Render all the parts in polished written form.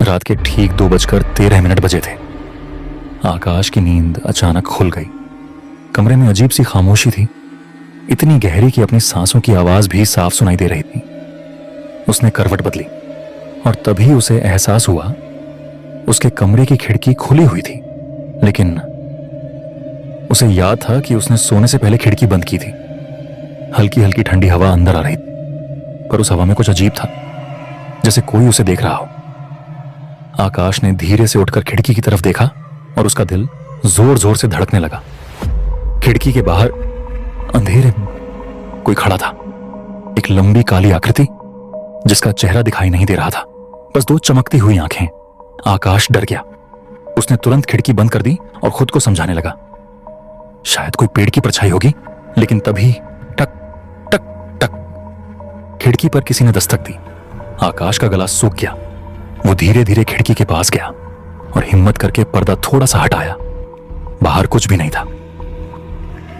रात के ठीक 2:13 बजे थे। आकाश की नींद अचानक खुल गई। कमरे में अजीब सी खामोशी थी, इतनी गहरी कि अपनी सांसों की आवाज भी साफ सुनाई दे रही थी। उसने करवट बदली और तभी उसे एहसास हुआ उसके कमरे की खिड़की खुली हुई थी, लेकिन उसे याद था कि उसने सोने से पहले खिड़की बंद की थी। हल्की हल्की ठंडी हवा अंदर आ रही थी, पर उस हवा में कुछ अजीब था, जैसे कोई उसे देख रहा हो। आकाश ने धीरे से उठकर खिड़की की तरफ देखा और उसका दिल जोर जोर से धड़कने लगा। खिड़की के बाहर अंधेरे में कोई खड़ा था, एक लंबी काली आकृति जिसका चेहरा दिखाई नहीं दे रहा था, बस 2 चमकती हुई आंखें। आकाश डर गया। उसने तुरंत खिड़की बंद कर दी और खुद को समझाने लगा, शायद कोई पेड़ की परछाई होगी। लेकिन तभी टक टक टक खिड़की पर किसी ने दस्तक दी। आकाश का गला सूख गया। वो धीरे धीरे खिड़की के पास गया और हिम्मत करके पर्दा थोड़ा सा हटाया। बाहर कुछ भी नहीं था।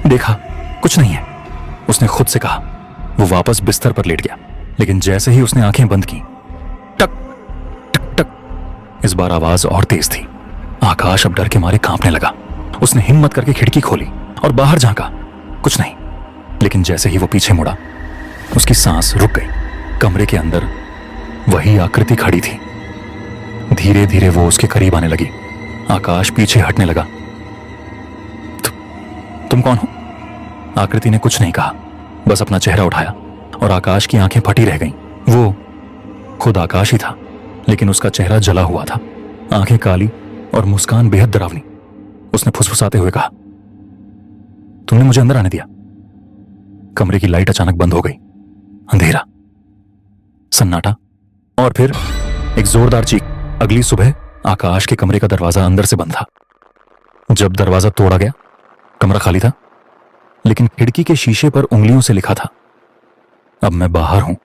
देखा, कुछ नहीं है, उसने खुद से कहा। वो वापस बिस्तर पर लेट गया, लेकिन जैसे ही उसने आंखें बंद की, टक टक टक इस बार आवाज और तेज थी। आकाश अब डर के मारे कांपने लगा। उसने हिम्मत करके खिड़की खोली और बाहर झांका, कुछ नहीं। लेकिन जैसे ही वो पीछे मुड़ा, उसकी सांस रुक गई। कमरे के अंदर वही आकृति खड़ी थी। धीरे धीरे वो उसके करीब आने लगी। आकाश पीछे हटने लगा। तुम कौन हो? आकृति ने कुछ नहीं कहा, बस अपना चेहरा उठाया और आकाश की आंखें फटी रह गईं। वो खुद आकाश ही था, लेकिन उसका चेहरा जला हुआ था, आंखें काली और मुस्कान बेहद डरावनी। उसने फुसफुसाते हुए कहा, तुमने मुझे अंदर आने दिया। कमरे की लाइट अचानक बंद हो गई। अंधेरा, सन्नाटा और फिर एक जोरदार चीख। अगली सुबह आकाश के कमरे का दरवाजा अंदर से बंद था। जब दरवाजा तोड़ा गया, कमरा खाली था, लेकिन खिड़की के शीशे पर उंगलियों से लिखा था, अब मैं बाहर हूं।